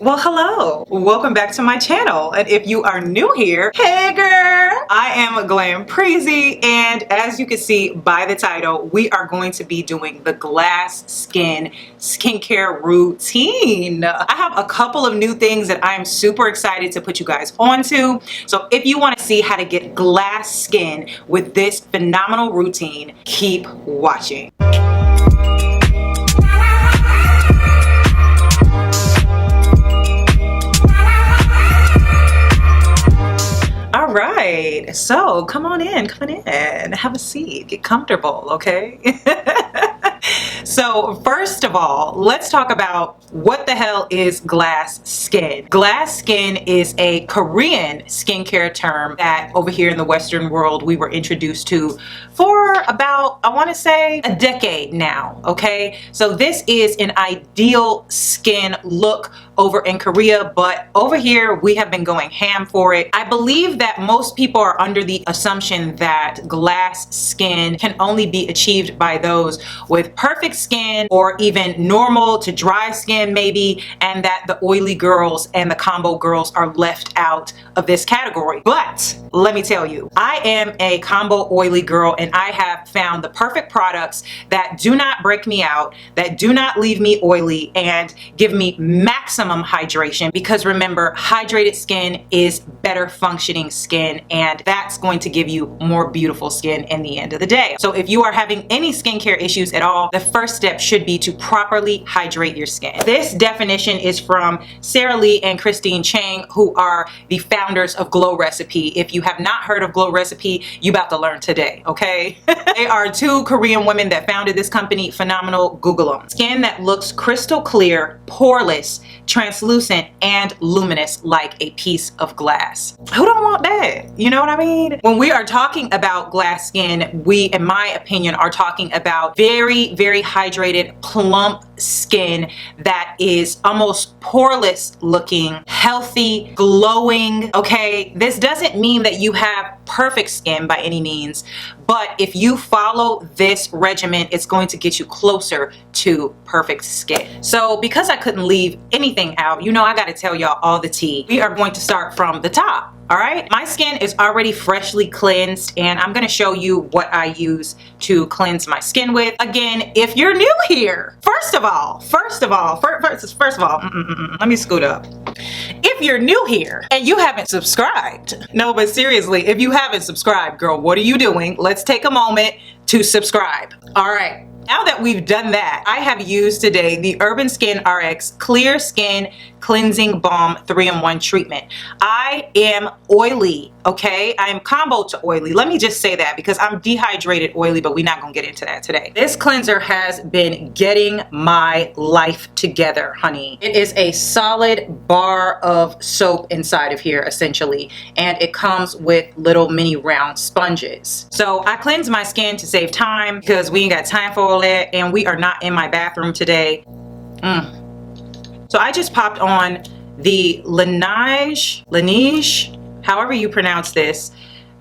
Well, hello, welcome back to my channel. And if you are new here, hey girl, I am GlamPreezy, and as you can see by the title, we are going to be doing the glass skin skincare routine. I have a couple of new things that I'm super excited to put you guys onto. So if you want to see how to get glass skin with this phenomenal routine, keep watching. All right, so come on in, have a seat, get comfortable, okay? So first of all, let's talk about what the hell is glass skin. Glass skin is a Korean skincare term that over here in the Western world we were introduced to for about, I want to say, a decade now, okay? So this is an ideal skin look over in Korea, but over here we have been going ham for it. I believe that most people are under the assumption that glass skin can only be achieved by those with perfect skin or even normal to dry skin maybe, and that the oily girls and the combo girls are left out of this category. But let me tell you, I am a combo oily girl, and I have found the perfect products that do not break me out, that do not leave me oily, and give me maximum hydration, because remember, hydrated skin is better functioning skin, and that's going to give you more beautiful skin in the end of the day. So if you are having any skincare issues at all, the first step should be to properly hydrate your skin. This definition is from Sarah Lee and Christine Chang, who are the founders of Glow Recipe. If you have not heard of Glow Recipe, you about to learn today, okay? They are two Korean women that founded this company. Phenomenal, Google them. Skin that looks crystal clear, poreless, translucent, and luminous like a piece of glass. Who don't want that? You know what I mean? When we are talking about glass skin, we, in my opinion, are talking about very, very hydrated, plump skin that is almost poreless looking, healthy, glowing, okay? This doesn't mean that you have perfect skin by any means, but if you follow this regimen, it's going to get you closer to perfect skin. So because I couldn't leave anything out, you know, I gotta tell y'all all the tea. We are going to start from the top. All right, my skin is already freshly cleansed, and I'm gonna show you what I use to cleanse my skin with. Again, if you're new here, first of all, let me scoot up. If you're new here and you haven't subscribed, no, but seriously, if you haven't subscribed, girl, what are you doing? Let's take a moment to subscribe. All right. Now that we've done that, I have used today the Urban Skin RX Clear Skin Cleansing Balm 3-in-1 treatment. I am oily, okay? I am combo to oily. Let me just say that because I'm dehydrated oily, but we're not gonna get into that today. This cleanser has been getting my life together, honey. It is a solid bar of soap inside of here, essentially, and it comes with little mini round sponges. So I cleanse my skin to save time because we ain't got time for all that, and we are not in my bathroom today. So I just popped on the Laneige, however you pronounce this.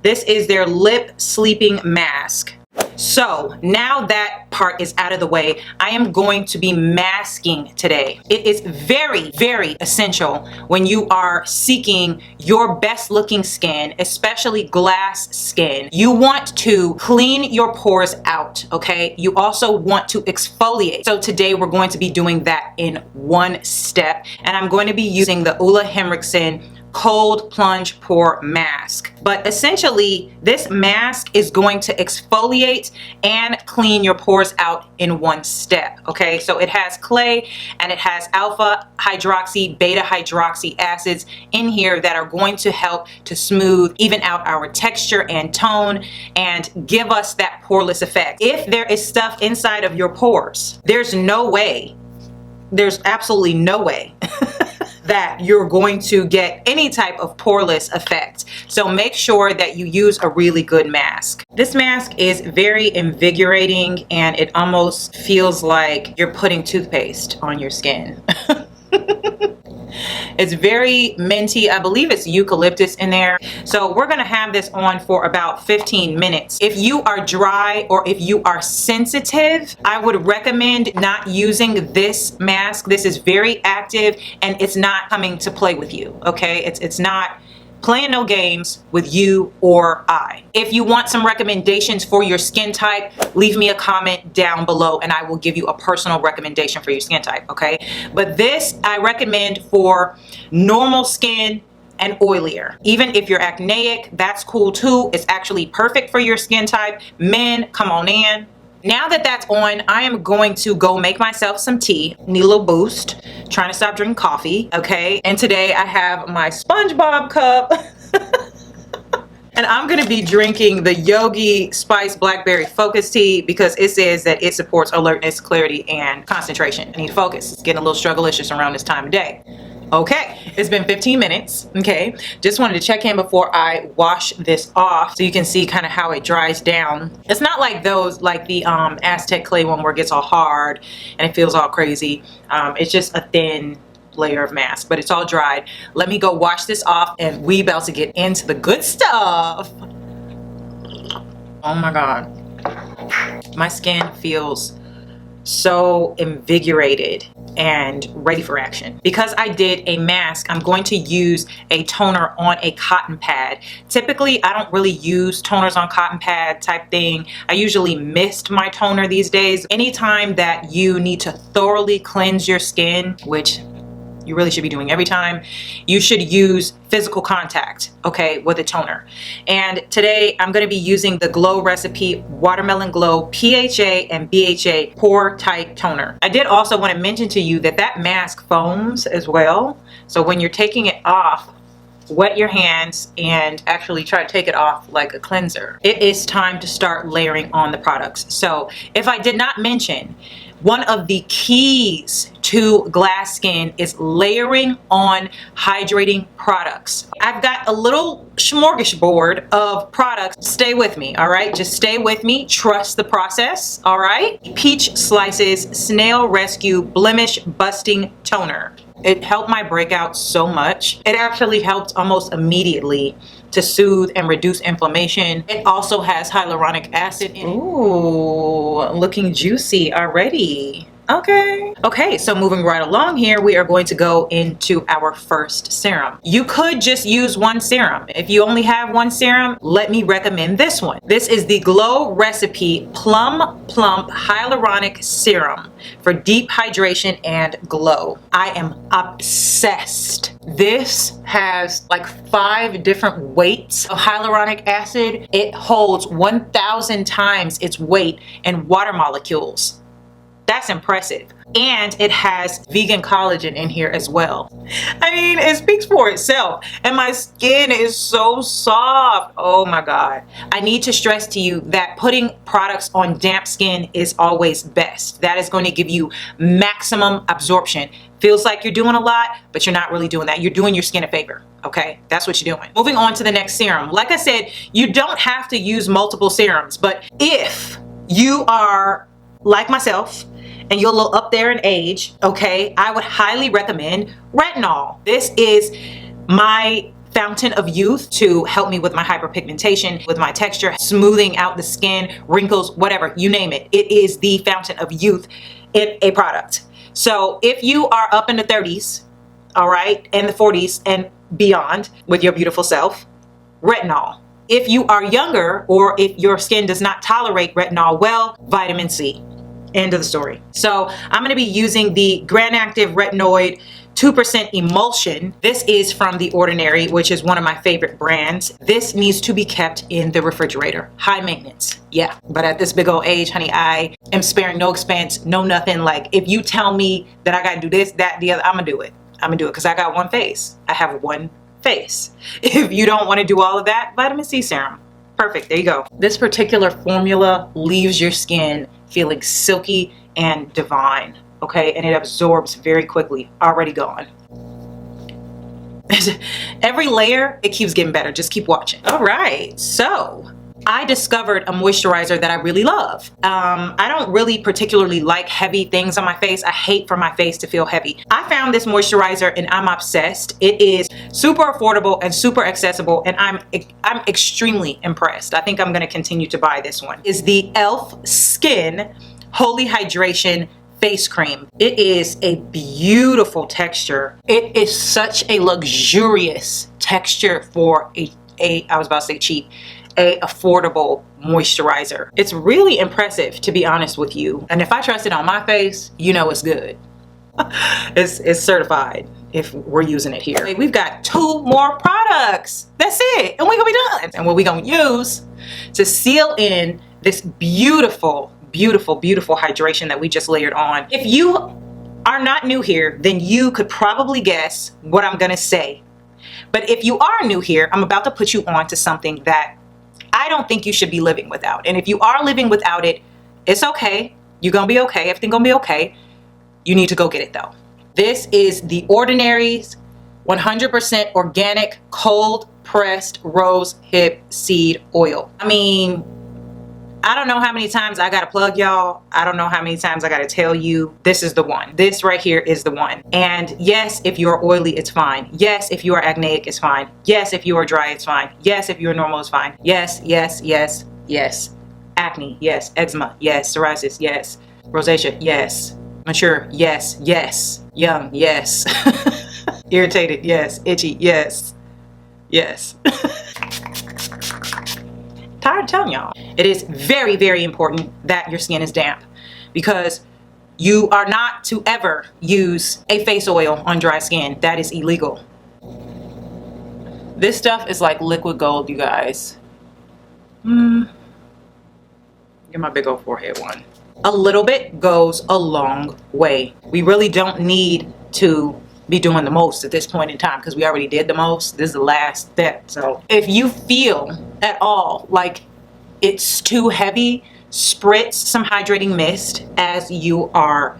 This is their lip sleeping mask. So now that part is out of the way, I am going to be masking today. It is very, very essential when you are seeking your best looking skin, especially glass skin. You want to clean your pores out, okay? You also want to exfoliate. So today we're going to be doing that in one step, and I'm going to be using the Ole Henriksen cold plunge pore mask. But essentially this mask is going to exfoliate and clean your pores out in one step, okay? So it has clay and it has alpha hydroxy, beta hydroxy acids in here that are going to help to smooth, even out our texture and tone, and give us that poreless effect. If there is stuff inside of your pores, there's absolutely no way that you're going to get any type of poreless effect. So make sure that you use a really good mask. This mask is very invigorating, and it almost feels like you're putting toothpaste on your skin. It's very minty. I believe it's eucalyptus in there. So we're gonna have this on for about 15 minutes. If you are dry or if you are sensitive, I would recommend not using this mask. This is very active and it's not coming to play with you, okay? It's not playing no games with you or I. If you want some recommendations for your skin type, leave me a comment down below and I will give you a personal recommendation for your skin type, okay? But this I recommend for normal skin and oilier. Even if you're acneic, that's cool too. It's actually perfect for your skin type. Men, come on in. Now that that's on, I am going to go make myself some tea. Need a little boost. Trying to stop drinking coffee, okay? And today I have my SpongeBob cup. And I'm gonna be drinking the Yogi Spice Blackberry Focus Tea because it says that it supports alertness, clarity, and concentration. I need focus. It's getting a little struggle-licious around this time of day. Okay, it's been 15 minutes, okay? Just wanted to check in before I wash this off so you can see kind of how it dries down. It's not like those, like the Aztec clay one where it gets all hard and it feels all crazy. It's just a thin layer of mask, but it's all dried. Let me go wash this off and we about to get into the good stuff. Oh my God. My skin feels so invigorated and ready for action. Because I did a mask, I'm going to use a toner on a cotton pad. Typically, I don't really use toners on cotton pad type thing. I usually mist my toner these days. Anytime that you need to thoroughly cleanse your skin, which you really should be doing every time, you should use physical contact, okay, with a toner. And today I'm gonna be using the Glow Recipe Watermelon Glow PHA and BHA Pore Tight Toner. I did also want to mention to you that that mask foams as well. So when you're taking it off, wet your hands and actually try to take it off like a cleanser. It is time to start layering on the products. So if I did not mention, one of the keys to glass skin is layering on hydrating products. I've got a little smorgasbord of products. Stay with me, all right? Just stay with me. Trust the process, all right? Peach Slices Snail Rescue Blemish Busting Toner. It helped my breakout so much. It actually helped almost immediately to soothe and reduce inflammation. It also has hyaluronic acid in it. Ooh, looking juicy already. Okay, so moving right along here, we are going to go into our first serum. You could just use one serum. If you only have one serum, let me recommend this one. This is the Glow Recipe Plum Plump Hyaluronic Serum for deep hydration and glow. I am obsessed. This has like 5 different weights of hyaluronic acid. It holds 1,000 times its weight in water molecules. That's impressive. And it has vegan collagen in here as well. I mean, it speaks for itself. And my skin is so soft. Oh my God. I need to stress to you that putting products on damp skin is always best. That is going to give you maximum absorption. Feels like you're doing a lot, but you're not really doing that. You're doing your skin a favor. Okay, that's what you're doing. Moving on to the next serum. Like I said, you don't have to use multiple serums, but if you are like myself, and you're a little up there in age, okay, I would highly recommend retinol. This is my fountain of youth to help me with my hyperpigmentation, with my texture, smoothing out the skin, wrinkles, whatever, you name it. It is the fountain of youth in a product. So if you are up in the 30s, all right, and the 40s and beyond with your beautiful self, retinol. If you are younger or if your skin does not tolerate retinol well, vitamin C. End of the story. So I'm going to be using the Grand Active Retinoid 2% emulsion. This is from The Ordinary, which is one of my favorite brands. This needs to be kept in the refrigerator. High maintenance. Yeah, but at this big old age, honey, I am sparing no expense, no nothing. Like if you tell me that I got to do this, that, the other, I'm going to do it. I'm going to do it because I got one face. I have one face. If you don't want to do all of that, vitamin C serum. Perfect, there you go. This particular formula leaves your skin feeling silky and divine, okay? And it absorbs very quickly, already gone. Every layer, it keeps getting better. Just keep watching. All right, so I discovered a moisturizer that I really love. I don't really particularly like heavy things on my face. I hate for my face to feel heavy. I found this moisturizer and I'm obsessed. It is super affordable and super accessible, and I'm extremely impressed. I think I'm gonna continue to buy this one. It's the e.l.f. Skin Holy Hydration Face Cream. It is a beautiful texture. It is such a luxurious texture for I was about to say cheap, a affordable moisturizer. It's really impressive, to be honest with you. And if I trust it on my face, you know it's good. It's certified if we're using it here. We've got 2 more products. That's it. And we're gonna be done. And what we're gonna use to seal in this beautiful, beautiful, beautiful hydration that we just layered on. If you are not new here, then you could probably guess what I'm gonna say. But if you are new here, I'm about to put you on to something that I don't think you should be living without. And if you are living without it, it's okay. You're gonna be okay. Everything's gonna be okay. You need to go get it though. This is The Ordinary's 100% organic cold pressed rose hip seed oil. I mean, I don't know how many times I gotta plug y'all. I don't know how many times I gotta tell you, this is the one. This right here is the one. And yes, if you're oily, it's fine. Yes, if you are acneic, it's fine. Yes, if you are dry, it's fine. Yes, if you're normal, it's fine. Yes, yes, yes, yes. Acne, yes. Eczema, yes. Psoriasis, yes. Rosacea, yes. Mature, yes, yes. Young, yes. Irritated, yes. Itchy, yes. Yes. Tired of telling y'all. It is very, very important that your skin is damp, because you are not to ever use a face oil on dry skin. That is illegal. This stuff is like liquid gold, you guys. Get my big old forehead one. A little bit goes a long way. We really don't need to be doing the most at this point in time, because we already did the most. This is the last step. So if you feel at all like it's too heavy, spritz some hydrating mist as you are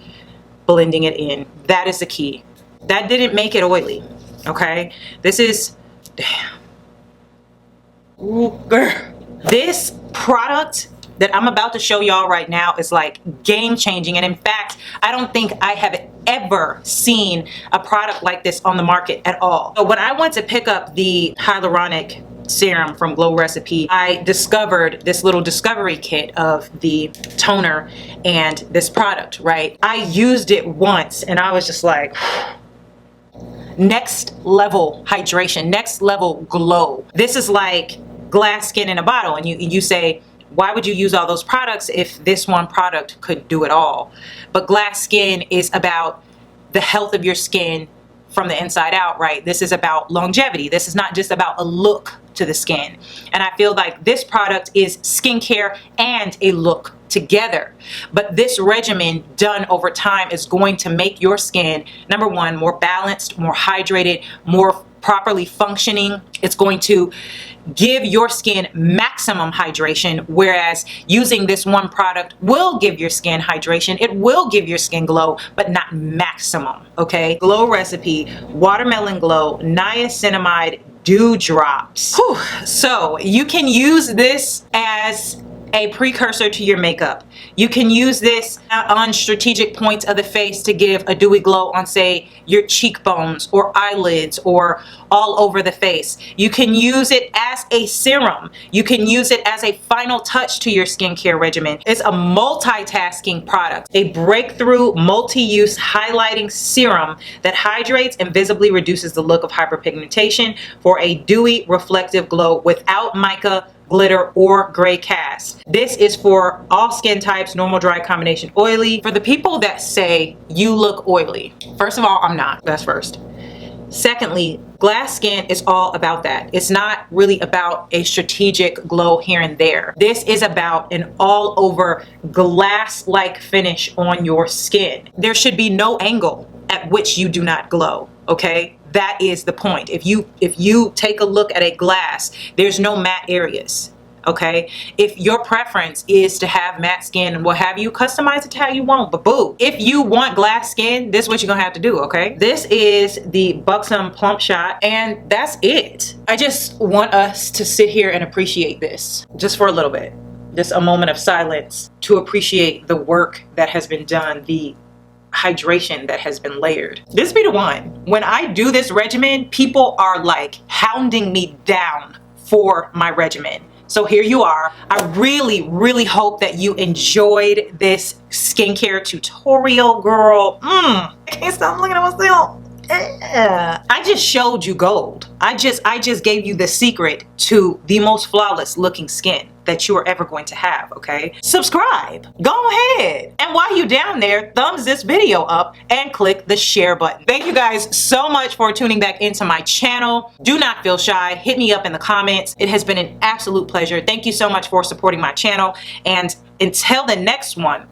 blending it in. That is the key. That didn't make it oily, okay? This is, damn. Ooh, girl. This product that I'm about to show y'all right now is like game changing. And in fact, I don't think I have ever seen a product like this on the market at all. So when I went to pick up the hyaluronic serum from Glow Recipe, I discovered this little discovery kit of the toner and this product, right? I used it once and I was just like, next level hydration, next level glow. This is like glass skin in a bottle. And you say, why would you use all those products if this one product could do it all? But glass skin is about the health of your skin from the inside out, right? This is about longevity. This is not just about a look to the skin. And I feel like this product is skincare and a look together. But this regimen done over time is going to make your skin, number one, more balanced, more hydrated, more properly functioning. It's going to give your skin maximum hydration, whereas using this one product will give your skin hydration. It will give your skin glow, but not maximum, okay? Glow Recipe Watermelon Glow Niacinamide Dew Drops. Whew. So you can use this as a precursor to your makeup. You can use this on strategic points of the face to give a dewy glow on, say, your cheekbones or eyelids or all over the face. You can use it as a serum. You can use it as a final touch to your skincare regimen. It's a multitasking product, a breakthrough multi-use highlighting serum that hydrates and visibly reduces the look of hyperpigmentation for a dewy, reflective glow without mica, glitter, or gray cast. This is for all skin types, normal, dry, combination, oily. For the people that say you look oily, first of all, I'm not. That's first. Secondly, glass skin is all about that. It's not really about a strategic glow here and there. This is about an all over glass-like finish on your skin. There should be no angle at which you do not glow, okay? That is the point. If you take a look at a glass, there's no matte areas. okay? If your preference is to have matte skin and what have you, customize it how you want, but boo. If you want glass skin, this is what you're gonna have to do, okay? This is the Buxom Plump Shot, and that's it. I just want us to sit here and appreciate this just for a little bit. Just a moment of silence to appreciate the work that has been done, the hydration that has been layered. This be the one. When I do this regimen, people are like hounding me down for my regimen. So here you are. I really hope that you enjoyed this skincare tutorial, girl. I can't stop looking at myself. I just showed you gold. I just gave you the secret to the most flawless looking skin that you are ever going to have, okay? Subscribe. Go ahead. And while you're down there, thumbs this video up and click the share button. Thank you guys so much for tuning back into my channel. Do not feel shy. Hit me up in the comments. It has been an absolute pleasure. Thank you so much for supporting my channel. And until the next one.